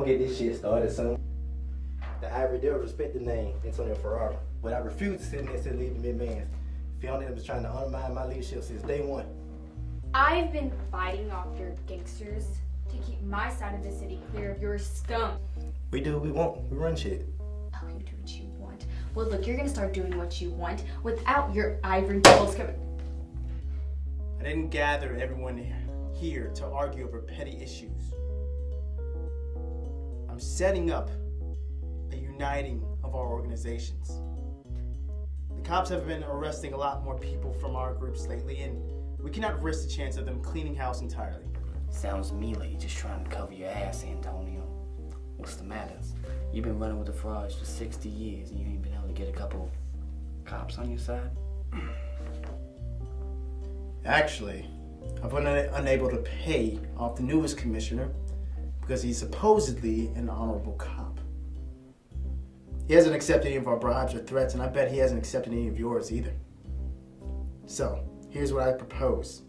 gonna get this shit started soon. The Ivory Devil respect the name, Antonio Ferrara. But I refuse to sit next to the lead the McMahons. Fiona was trying to undermine my leadership since day one. I've been fighting off your gangsters to keep my side of the city clear of your scum. We do what we want. We run shit. Oh, you do what you want. Well, look, you're gonna start doing what you want without your Ivory Devils coming. I didn't gather everyone here to argue over petty issues. I'm setting up a uniting of our organizations. The cops have been arresting a lot more people from our groups lately, and we cannot risk the chance of them cleaning house entirely. Sounds to me like you're just trying to cover your ass, Antonio. What's the matter? You've been running with the frauds for 60 years and you ain't been able to get a couple cops on your side? Actually, I've been unable to pay off the newest commissioner because he's supposedly an honorable cop. He hasn't accepted any of our bribes or threats, and I bet he hasn't accepted any of yours either. So, here's what I propose.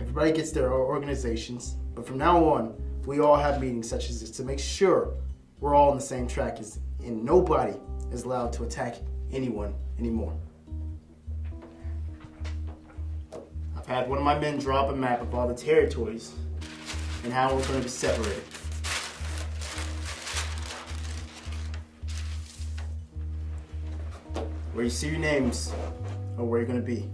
Everybody gets their organizations, but from now on, we all have meetings such as this to make sure we're all on the same track and nobody is allowed to attack anyone anymore. I've had one of my men draw up a map of all the territories and how we're going to be separated. Where you see your names or where you're going to be.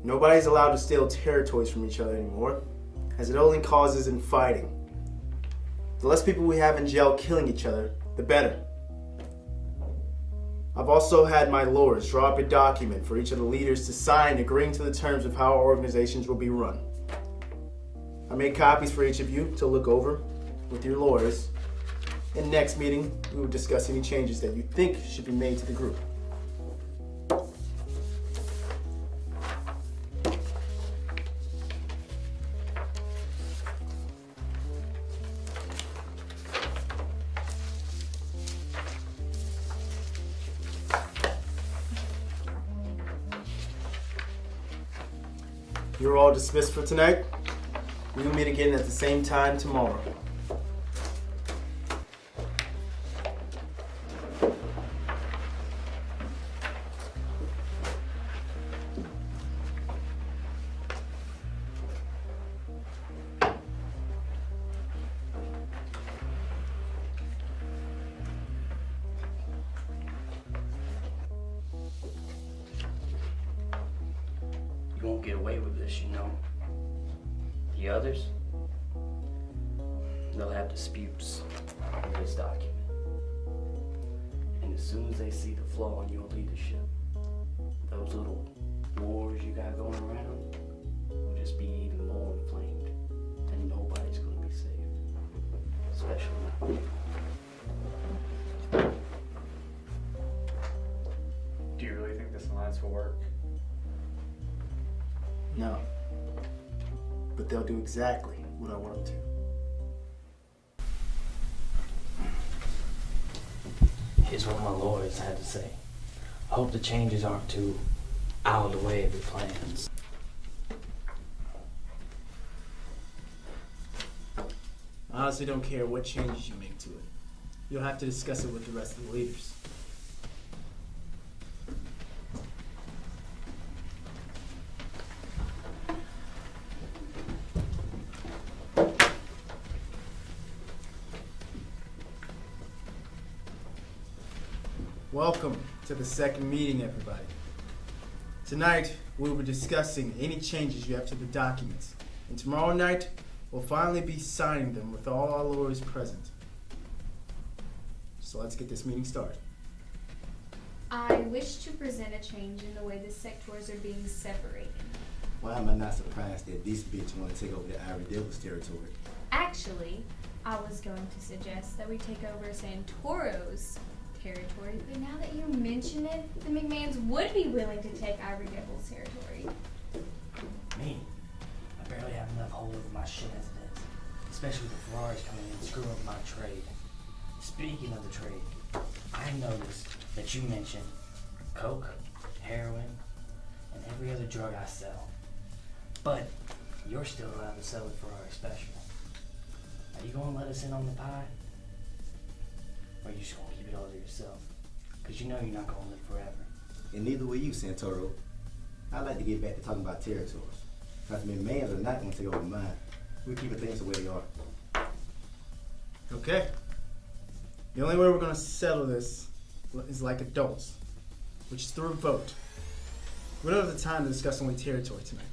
Nobody's allowed to steal territories from each other anymore, as it only causes infighting. The less people we have in jail killing each other, the better. I've also had my lords draw up a document for each of the leaders to sign agreeing to the terms of how our organizations will be run. I made copies for each of you to look over with your lawyers. In the next meeting, we will discuss any changes that you think should be made to the group. You're all dismissed for tonight. We will meet again at the same time tomorrow. You won't get away with this, you know. The others, they'll have disputes with this document. And as soon as they see the flaw in your leadership, those little wars you got going around will just be even more inflamed. And nobody's going to be safe. Especially now. Do you really think this alliance will work? No. But they'll do exactly what I want them to. Here's what my lawyers had to say. I hope the changes aren't too out of the way of your plans. I honestly don't care what changes you make to it. You'll have to discuss it with the rest of the leaders. Welcome to the second meeting, everybody. Tonight, we will be discussing any changes you have to the documents. And tomorrow night, we'll finally be signing them with all our lawyers present. So let's get this meeting started. I wish to present a change in the way the sectors are being separated. Why am I not surprised that this bitch want to take over the Ivory Devil's territory? Actually, I was going to suggest that we take over Santoro's territory, but now that you mention it, the McMahons would be willing to take Ivory Devil's territory. Me? I barely have enough hold over my shit as it is. Especially with the Ferraris coming in and screwing up my trade. Speaking of the trade, I noticed that you mentioned coke, heroin, and every other drug I sell. But you're still allowed to sell the Ferrari special. Are you gonna let us in on the pie? Or are you just gonna keep it all to yourself? Because you know you're not gonna live forever. And neither will you, Santoro. I'd like to get back to talking about territories. Because McMahons are not going to take over mine. We're keeping things the way they are. Okay. The only way we're going to settle this is like adults, which is through a vote. We don't have the time to discuss only territory tonight.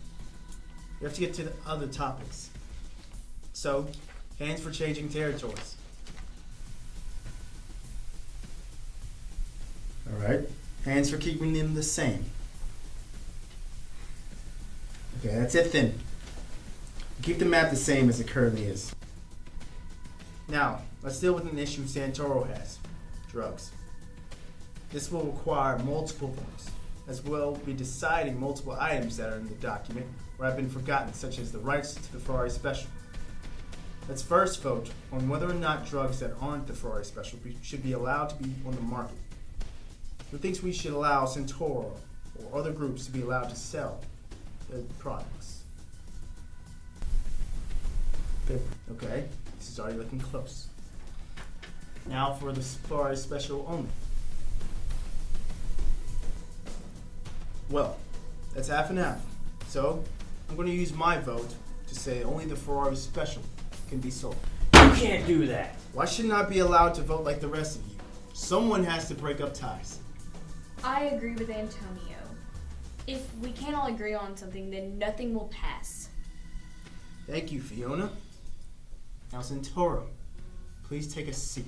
We have to get to the other topics. So, hands for changing territories. Alright. Hands for keeping them the same. Okay, that's it then. Keep the map the same as it currently is. Now, let's deal with an issue Santoro has. Drugs. This will require multiple votes, as well be deciding multiple items that are in the document or have been forgotten, such as the rights to the Ferrari Special. Let's first vote on whether or not drugs that aren't the Ferrari Special should be allowed to be on the market. Who thinks we should allow Santoro or other groups to be allowed to sell the products? Okay, this is already looking close. Now for the Ferrari Special only. Well, that's half and half. So, I'm going to use my vote to say only the Ferrari Special can be sold. You can't do that. Why shouldn't I be allowed to vote like the rest of you? Someone has to break up ties. I agree with Antonio. If we can't all agree on something, then nothing will pass. Thank you, Fiona. Now, Santoro, please take a seat.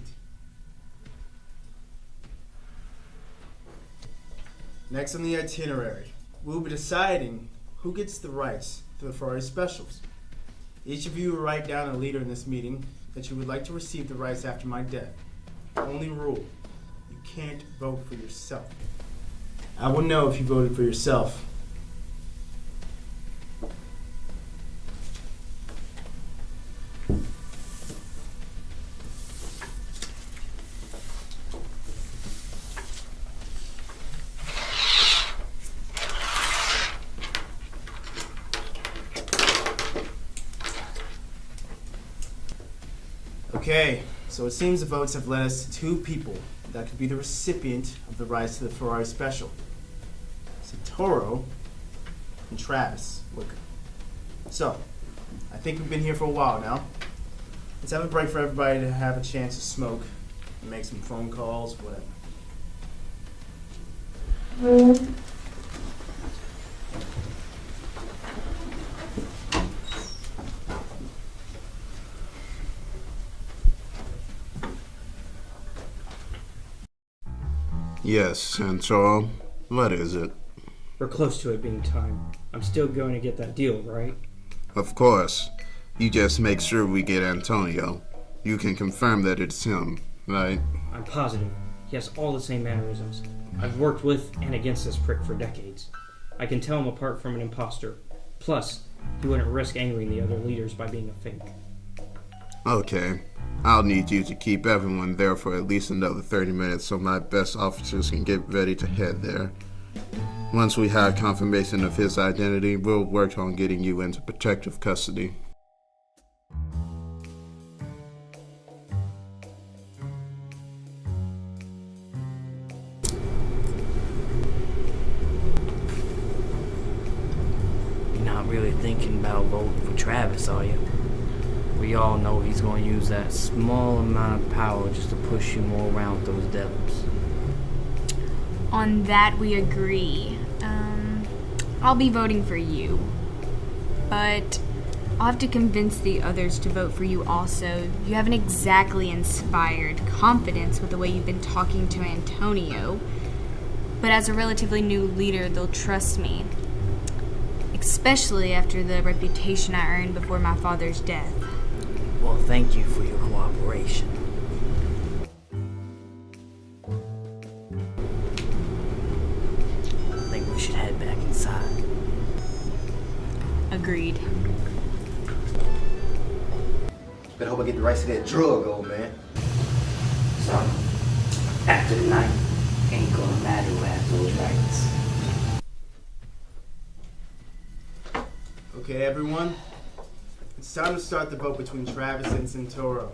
Next on the itinerary, we'll be deciding who gets the rights to the Ferrari Specials. Each of you will write down a leader in this meeting that you would like to receive the rights after my death. Only rule, you can't vote for yourself. I will know if you voted for yourself. Okay, so it seems the votes have led us to two people that could be the recipient of the rights to the Ferrari Special. Santoro and Travis Wickham. So, I think we've been here for a while now. Let's have a break for everybody to have a chance to smoke and make some phone calls, whatever. Yes, Santoro. What is it? We're close to it being time. I'm still going to get that deal, right? Of course. You just make sure we get Antonio. You can confirm that it's him, right? I'm positive. He has all the same mannerisms. I've worked with and against this prick for decades. I can tell him apart from an imposter. Plus, he wouldn't risk angering the other leaders by being a fake. Okay. I'll need you to keep everyone there for at least another 30 minutes so my best officers can get ready to head there. Once we have confirmation of his identity, we'll work on getting you into protective custody. You're not really thinking about voting for Travis, are you? We all know he's going to use that small amount of power just to push you more around with those devils. On that we agree. I'll be voting for you. But I'll have to convince the others to vote for you also. You haven't exactly inspired confidence with the way you've been talking to Antonio. But as a relatively new leader, they'll trust me. Especially after the reputation I earned before my father's death. Well, thank you for your cooperation. I think we should head back inside. Agreed. Better hope I get the rights to that drug, old man. So, after tonight, ain't gonna matter who has those rights. Okay, everyone. It's time to start the vote between Travis and Santoro.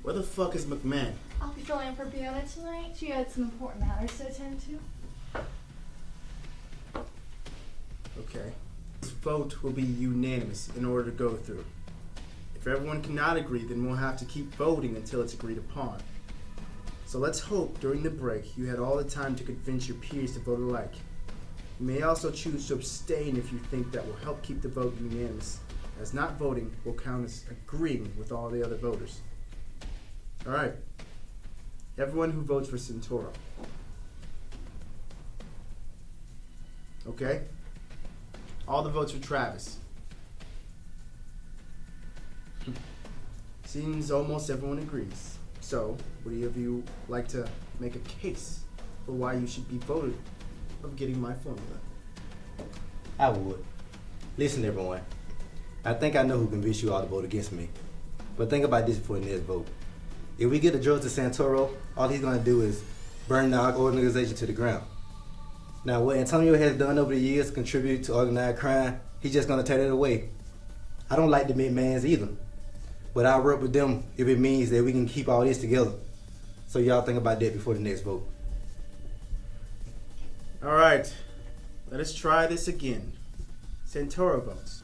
Where the fuck is McMahon? I'll be filling in for Fiona tonight. She had some important matters to attend to. Okay. This vote will be unanimous in order to go through. If everyone cannot agree, then we'll have to keep voting until it's agreed upon. So let's hope during the break you had all the time to convince your peers to vote alike. You may also choose to abstain if you think that will help keep the vote unanimous, as not voting will count as agreeing with all the other voters. Alright. Everyone who votes for Santoro. Okay? All the votes for Travis. Seems almost everyone agrees. So, would any of you like to make a case for why you should be voted of getting my formula? I would. Listen, everyone. I think I know who convinced you all to vote against me. But think about this before the next vote. If we get the drugs to Santoro, all he's going to do is burn our organization to the ground. Now, what Antonio has done over the years contribute to organized crime, he's just going to take it away. I don't like the McMahons either. But I'll work with them if it means that we can keep all this together. So y'all think about that before the next vote. Alright. Let us try this again. Santoro votes.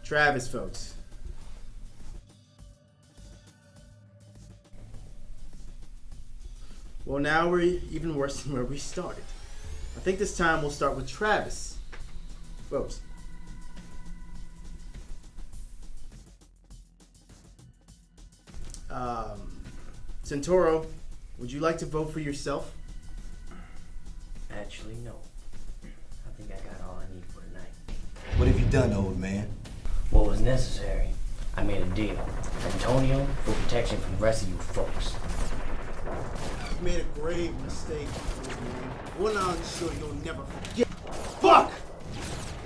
Travis votes. Well, now we're even worse than where we started. I think this time we'll start with Travis. Votes. Santoro, would you like to vote for yourself? Actually, no. I think I got all I need for tonight. What have you done, old man? What was necessary? I made a deal. Antonio for protection from the rest of you folks. You made a grave mistake, old man. One I'm sure you'll never forget. Fuck!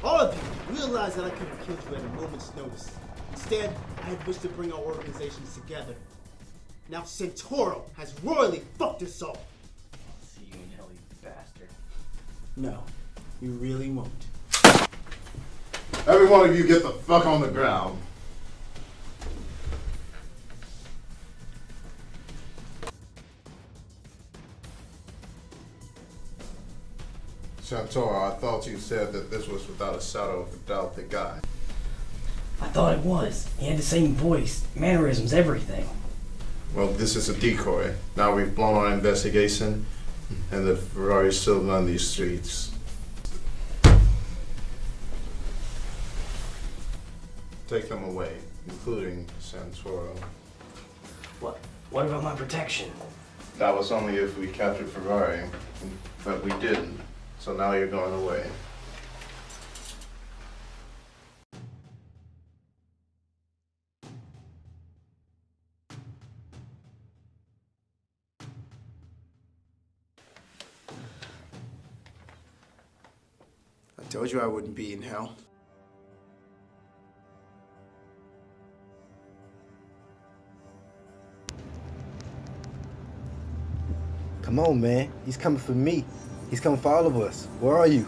All of you realize that I could have killed you at a moment's notice. Instead, I had wished to bring our organizations together. Now Santoro has royally fucked us all. I'll see you in hell, you bastard. No, you really won't. Every one of you get the fuck on the ground. Santoro, I thought you said that this was without a shadow of a doubt the guy. I thought it was. He had the same voice, mannerisms, everything. Well, this is a decoy. Now we've blown our investigation, and the Ferrari's still on these streets. Take them away, including Santoro. What about my protection? That was only if we captured Ferrari, but we didn't. So now you're going away. I told you I wouldn't be in hell. Come on, man. He's coming for me. He's coming for all of us. Where are you?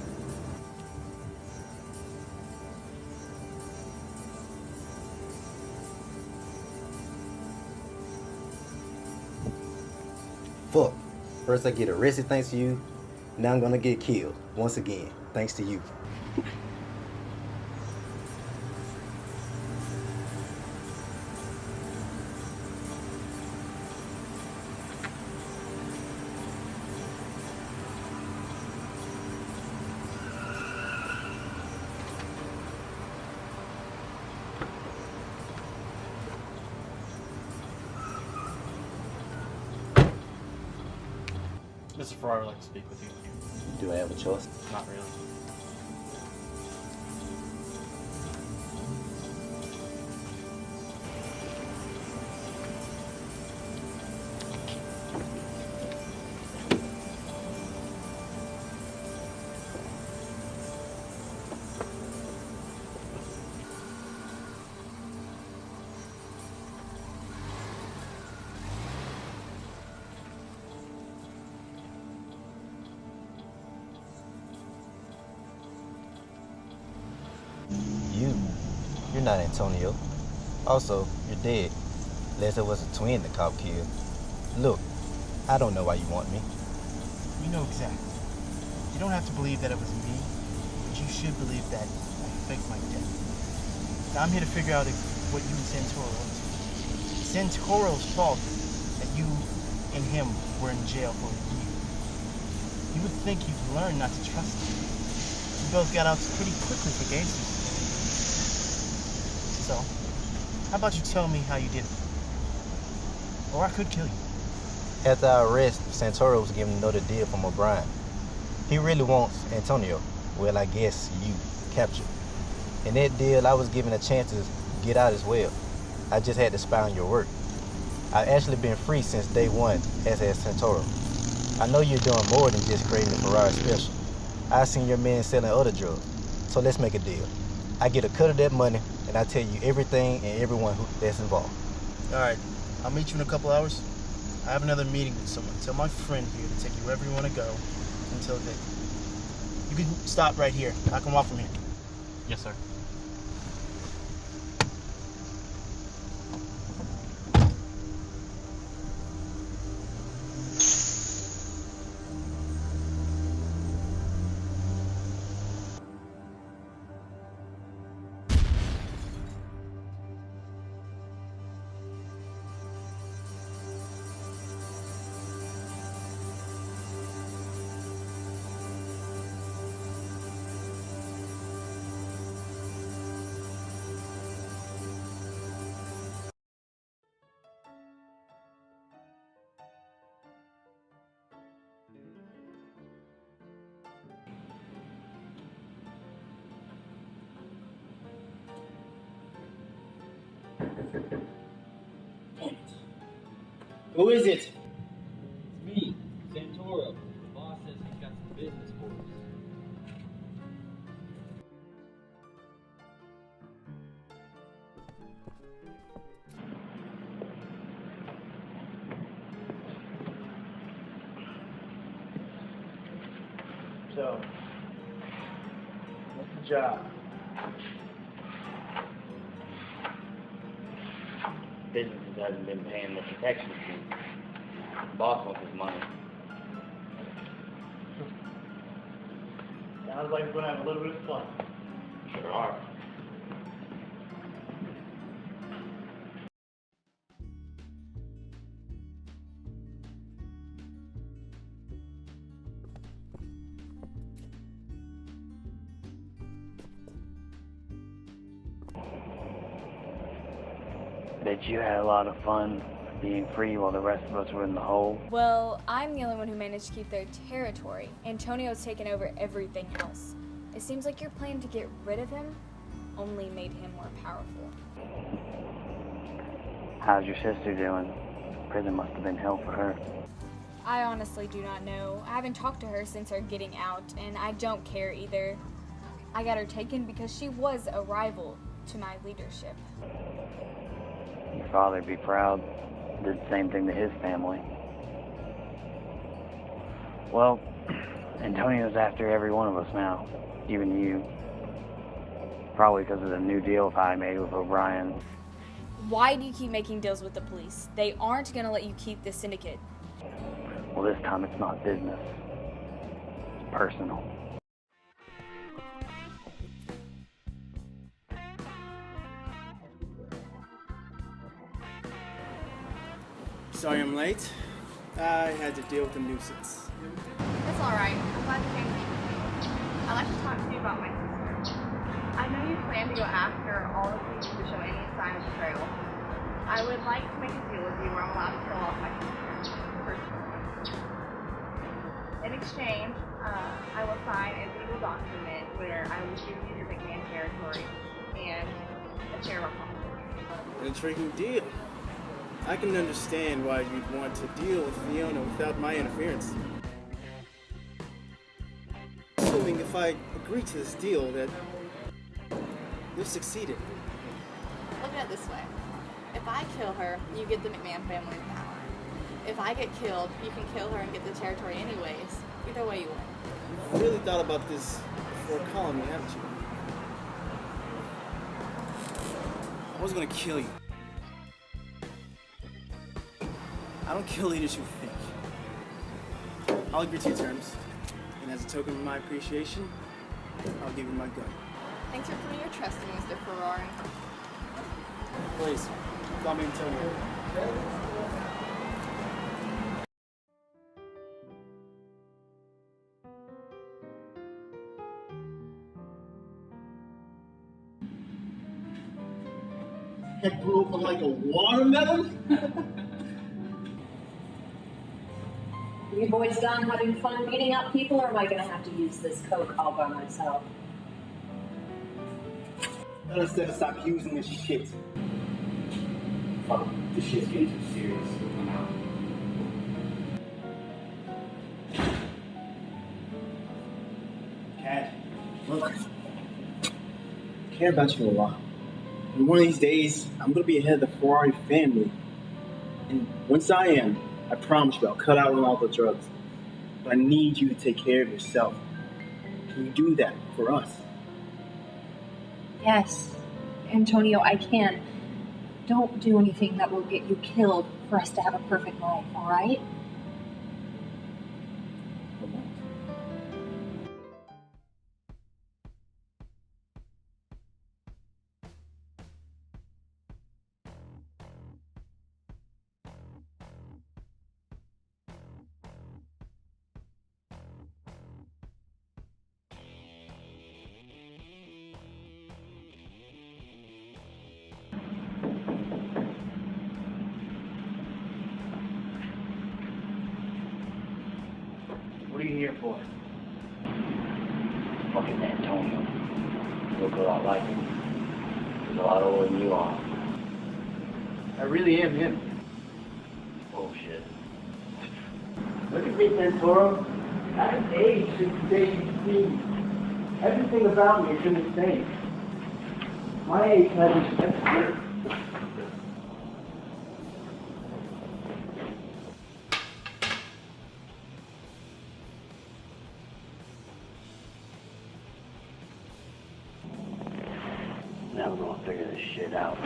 Fuck. First I get arrested thanks to you. Now I'm gonna get killed. Once again. Thanks to you. Mr. Ferrari would like to speak with you. Do I have a choice? Not really. not Antonio. Also, you're dead. Unless it was a twin the cop killed. Look, I don't know why you want me. You know exactly. You don't have to believe that it was me, but you should believe that I faked my death. Now I'm here to figure out what you and Santoro are up to. It's Santoro's fault that you and him were in jail for a year. You would think you'd learn not to trust him. You both got out pretty quickly for gangsters. So, how about you tell me how you did it? Or I could kill you. After our arrest, Santoro was given another deal from O'Brien. He really wants Antonio, well, I guess you, captured. In that deal, I was given a chance to get out as well. I just had to spy on your work. I've actually been free since day one, as has Santoro. I know you're doing more than just creating the Ferrari special. I've seen your men selling other drugs, so let's make a deal. I get a cut of that money, and I tell you everything and everyone that's involved. All right, I'll meet you in a couple hours. I have another meeting with someone. Tell my friend here to take you wherever you want to go until then. You can stop right here. I can walk from here. Yes, sir. Who is it? It's me, Santoro. The boss says he's got some business for us. So, what's the job? Businesses hasn't been paying the protection fee. The boss wants his money. Sounds like we're gonna have a little bit of fun. Sure are. Bet you had a lot of fun being free while the rest of us were in the hole. Well, I'm the only one who managed to keep their territory. Antonio's taken over everything else. It seems like your plan to get rid of him only made him more powerful. How's your sister doing? Prison must have been hell for her. I honestly do not know. I haven't talked to her since her getting out, and I don't care either. I got her taken because she was a rival to my leadership. Your father'd be proud. Did the same thing to his family. Well, Antonio's after every one of us now. Even you. Probably because of the new deal I made with O'Brien. Why do you keep making deals with the police? They aren't going to let you keep the syndicate. Well, this time it's not business. It's personal. Sorry I'm late. I had to deal with a nuisance. That's alright. I'm glad you came to meet with me. I'd like to talk to you about my sister. I know you plan to go after all the people who show any sign of betrayal. I would like to make a deal with you where I'm allowed to kill off my sister, personally. In exchange, I will sign a legal document where I will give you your McMahon territory and a share of our profits. An intriguing deal. I can understand why you'd want to deal with Fiona without my interference. Assuming if I agree to this deal that you've succeeded. Look at it this way. If I kill her, you get the McMahon family power. If I get killed, you can kill her and get the territory anyways. Either way you win. You've really thought about this before calling me, haven't you? was gonna kill you. I don't kill leaders who think. I'll agree to your terms, and as a token of my appreciation, I'll give you my gun. Thanks for putting your trust in Mr. Ferrari. Please, call me Antonio. Head blew open like a watermelon? You boys done having fun beating up people, or am I gonna have to use this coke all by myself? Tell us to stop using this shit. Fuck, this shit's getting too serious. I'm out. Cat, look. I care about you a lot. And one of these days, I'm gonna be ahead of the Ferrari family. And once I am, I promise you I'll cut out on all the drugs. But I need you to take care of yourself. Can you do that for us? Yes, Antonio, I can. Don't do anything that will get you killed for us to have a perfect life, alright? What are you here for? Fucking Antonio. You look a lot like him. He's a lot older than you are. I really am him. Bullshit. Look at me, Santoro. I've aged since the day you see me. Everything about me has been the same. My age hasn't changed. Now we're gonna figure this shit out.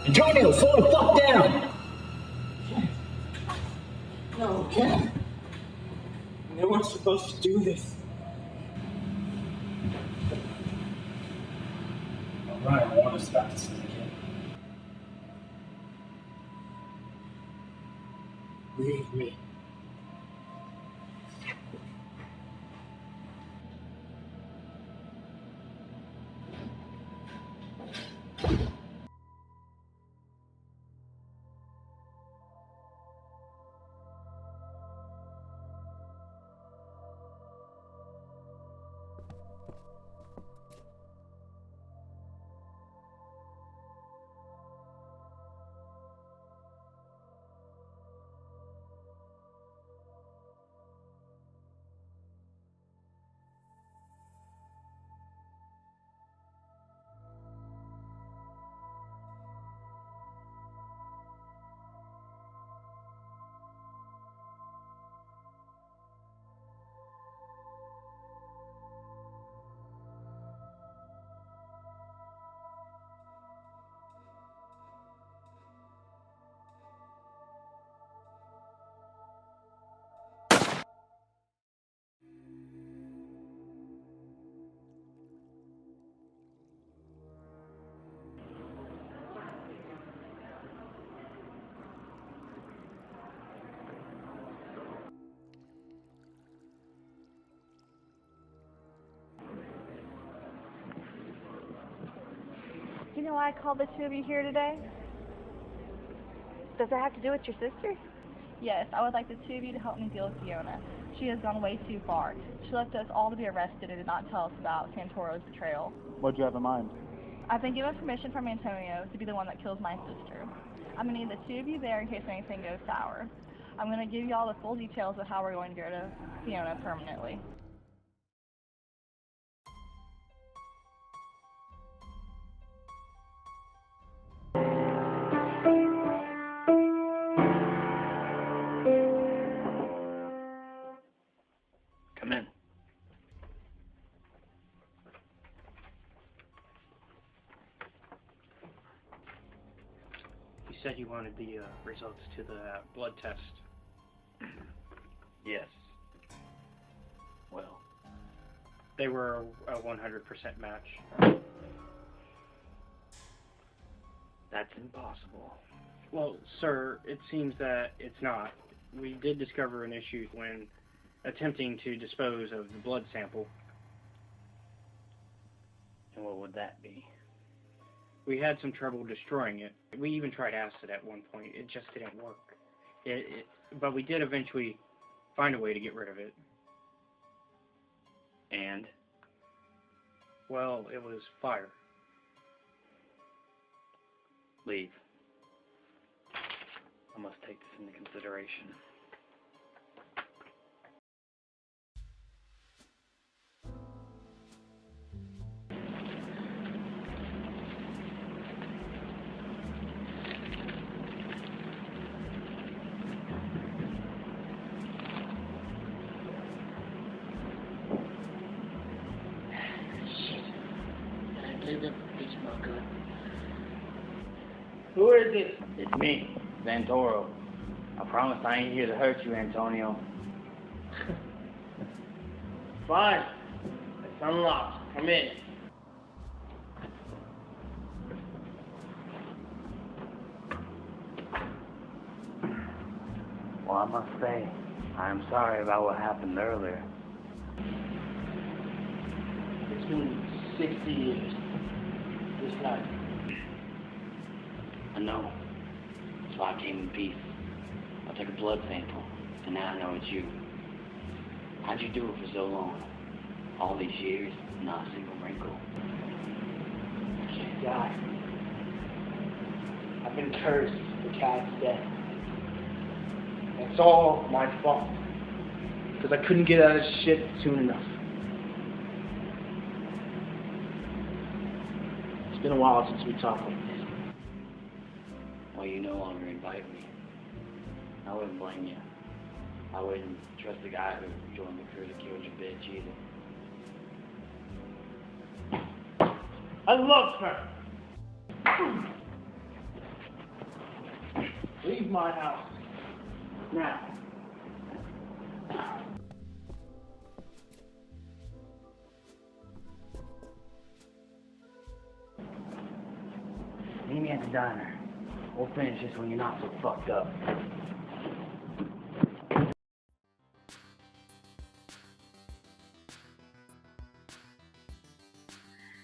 Antonio, slow the fuck down! No, Cat. No one's supposed to do this. Ryan warned us about this as a kid. Leave me. You know why I called the two of you here today? Does it have to do with your sister? Yes, I would like the two of you to help me deal with Fiona. She has gone way too far. She left us all to be arrested and did not tell us about Santoro's betrayal. What'd you have in mind? I've been given permission from Antonio to be the one that kills my sister. I'm going to need the two of you there in case anything goes sour. I'm going to give you all the full details of how we're going to get rid of Fiona permanently. said you wanted the results to the blood test. Yes. Well, They were a 100% match. that's impossible. Well, sir, it seems that it's not. We did discover an issue when attempting to dispose of the blood sample. And what would that be? We had some trouble destroying it. We even tried acid at one point. It just didn't work. But we did eventually find a way to get rid of it. And? Well, it was fire. Leave. I must take this into consideration. Who is it? It's me, Santoro. I promise I ain't here to hurt you, Antonio. Fine. It's unlocked. Come in. Well, I must say, I am sorry about what happened earlier. It's been 60 years. This night. I know. That's why I came in peace. I took a blood sample, and now I know it's you. How'd you do it for so long? All these years, not a single wrinkle. She died. I've been cursed for Cat's death. It's all my fault. Because I couldn't get out of shit soon enough. It's been a while since we talked like this. Well, you no longer invite me. I wouldn't blame you. I wouldn't trust the guy who joined the crew that killed your bitch either. I love her. Leave my house. Now. Meet me at the diner. We'll finish this when you're not so fucked up.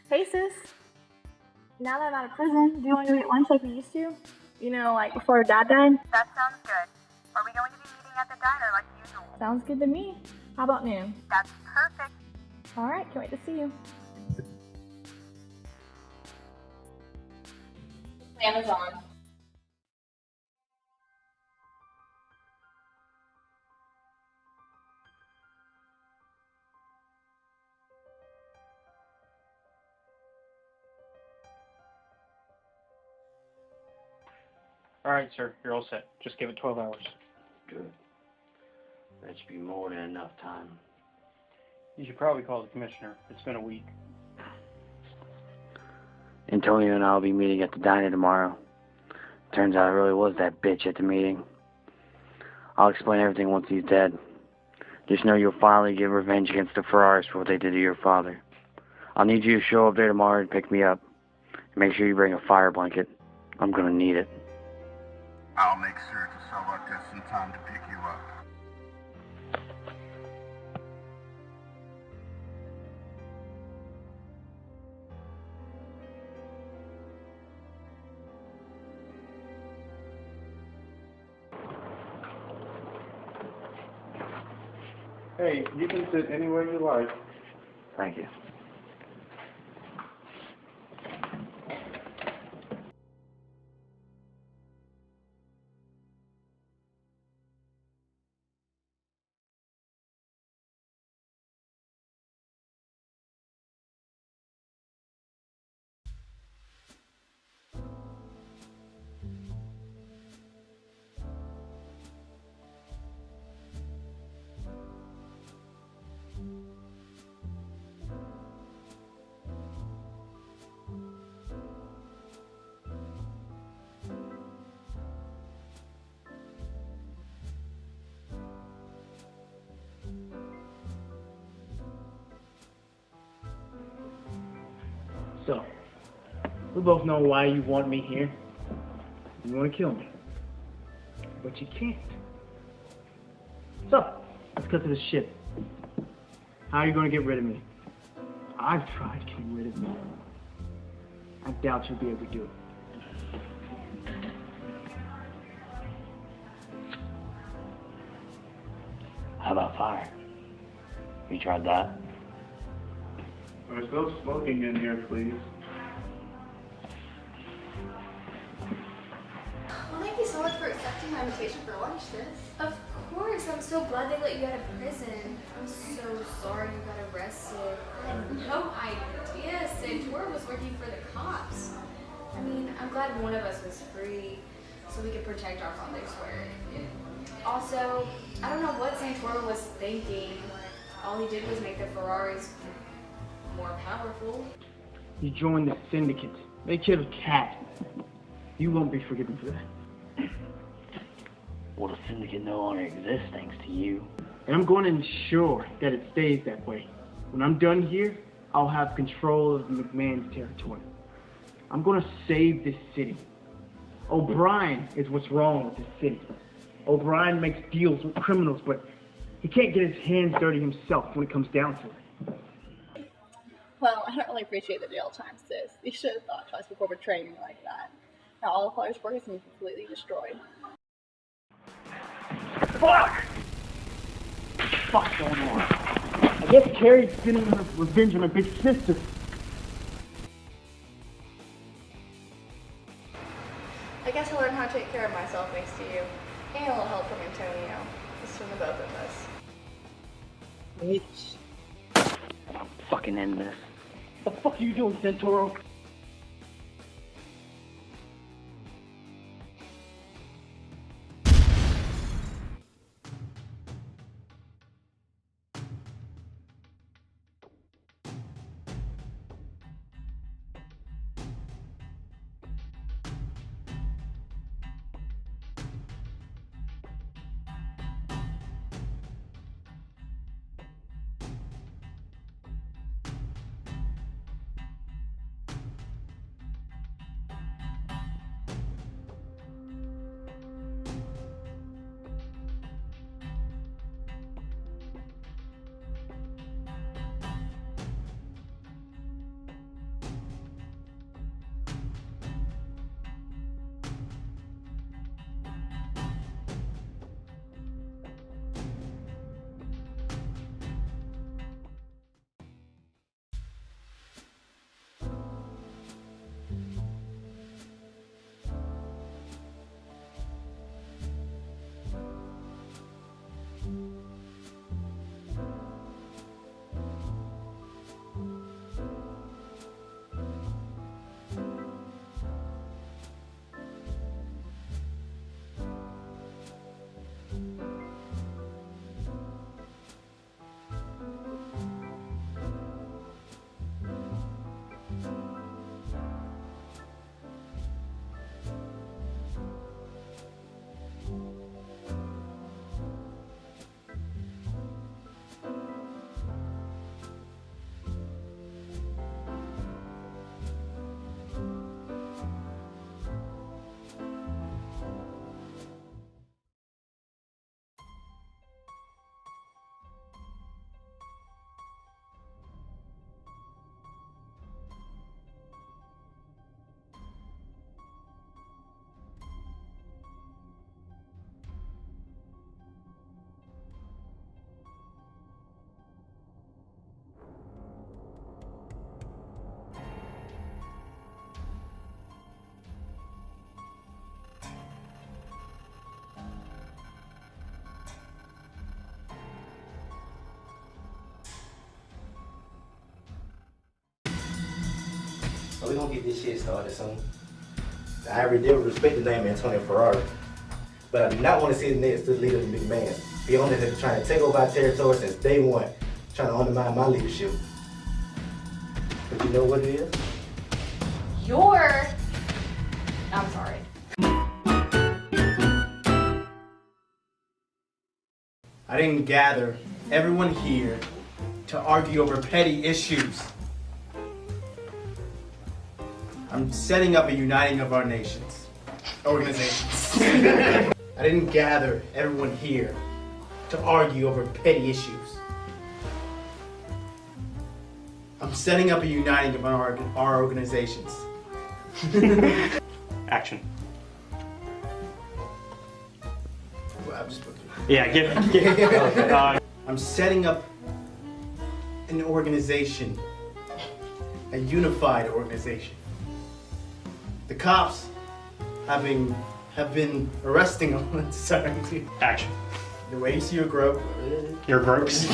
Hey sis, now that I'm out of prison, do you want to go get lunch like we used to? You know, like before Dad died? That sounds good. Are we going to be meeting at the diner like usual? Sounds good to me. How about noon? That's perfect. Alright, can't wait to see you. Plan is on. Alright, sir, you're all set. Just give it 12 hours. Good. That should be more than enough time. You should probably call the commissioner. It's been a week. Antonio and I will be meeting at the diner tomorrow. Turns out I really was that bitch at the meeting. I'll explain everything once he's dead. Just know you'll finally get revenge against the Ferraris for what they did to your father. I'll need you to show up there tomorrow and pick me up. Make sure you bring a fire blanket. I'm gonna need it. I'll make sure to show up just in time to pick you up. Hey, you can sit anywhere you like. Thank you. So, we both know why you want me here. You want to kill me. But you can't. So, let's cut to the shit. How are you going to get rid of me? I've tried getting rid of me. I doubt you'll be able to do it. How about fire? You tried that? There's no smoking in here, please. Well, thank you so much for accepting my invitation for lunch, sis. Of course, I'm so glad they let you out of prison. I'm so sorry you got arrested. I had no idea Santoro was working for the cops. I mean, I'm glad one of us was free so we could protect our father's work. Also, I don't know what Santoro was thinking. All he did was make the Ferraris more powerful. You joined the syndicate. They killed a cat. You won't be forgiven for that. Well, the syndicate no longer exists thanks to you. And I'm going to ensure that it stays that way. When I'm done here, I'll have control of McMahon's territory. I'm going to save this city. O'Brien is what's wrong with this city. O'Brien makes deals with criminals, but he can't get his hands dirty himself when it comes down to it. Well, I don't really appreciate the jail time, sis. You should have thought twice before betraying me like that. Now all of Father's work has been completely destroyed. Fuck! What's going on? I guess Carrie's getting her revenge on her big sister. I guess I learned how to take care of myself thanks to you. And a little help from Antonio. It's from the both of us. Bitch. I'm fucking in this. What the fuck are you doing, Santoro? So we're gonna get this shit started soon. I already did respect the name Antonio Ferrari, but I do not want to see the next to the leader of the McMahon. Fiona has been trying to take over our territory since day one, trying to undermine my leadership. But you know what it is? I'm sorry. I didn't gather everyone here to argue over petty issues. I'm setting up a uniting of our nations. Organizations. I didn't gather everyone here to argue over petty issues. I'm setting up a uniting of our organizations. Action. Well, I'm just looking. Yeah, give I'm setting up an organization, a unified organization. The cops have been arresting all. Sorry. Action. The way you see your growth. Your gropes.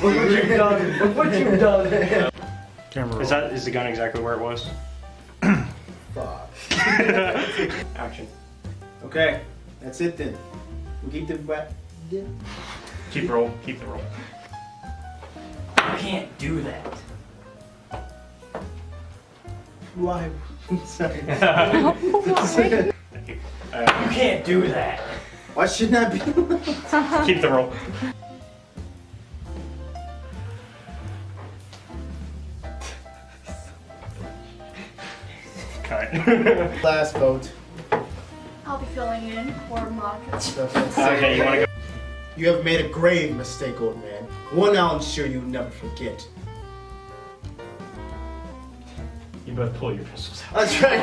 Look what you've done. Look what you've done. Camera Is the gun exactly where it was? Fuck. Action. Okay, that's it then. We'll keep the wet. Yeah. Keep the roll. Keep the roll. You can't do that. Why? Sorry. Thank you. You can't do that. Why shouldn't I be? Keep the roll. Cut. Last vote. I'll be filling in for Monica. Okay, you want to go? You have made a grave mistake, old man. One I'll ensure you'll never forget. You both pull your pistols out. That's right.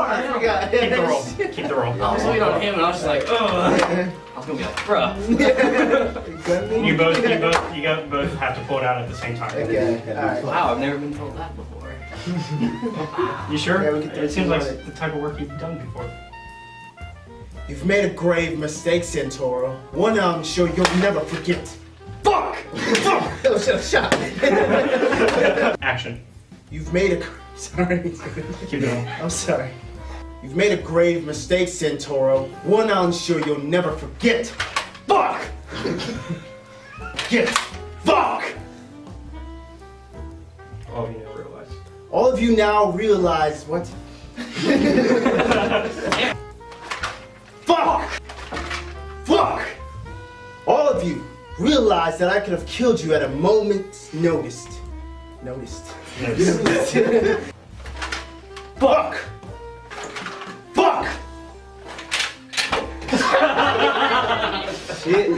I forgot. Keep the roll. Keep the roll. I was waiting on him and I was just like, I was gonna be like, bruh. You both have to pull it out at the same time. Okay. Alright. Wow, I've never been told that before. You sure? Yeah, we can It seems like the type of work you've done before. You've made a grave mistake, Santoro. One I'm sure you'll never forget. Fuck! Fuck! That was just a shot. Action. You've made a... Sorry. Keep going. I'm sorry. You've made a grave mistake, Santoro. One I'm sure you'll never forget. Fuck! Get fuck! Oh, you never realized. All of you now realize what? Fuck! Fuck! All of you realize that I could have killed you at a moment's notice. Fuck! Fuck! Shit.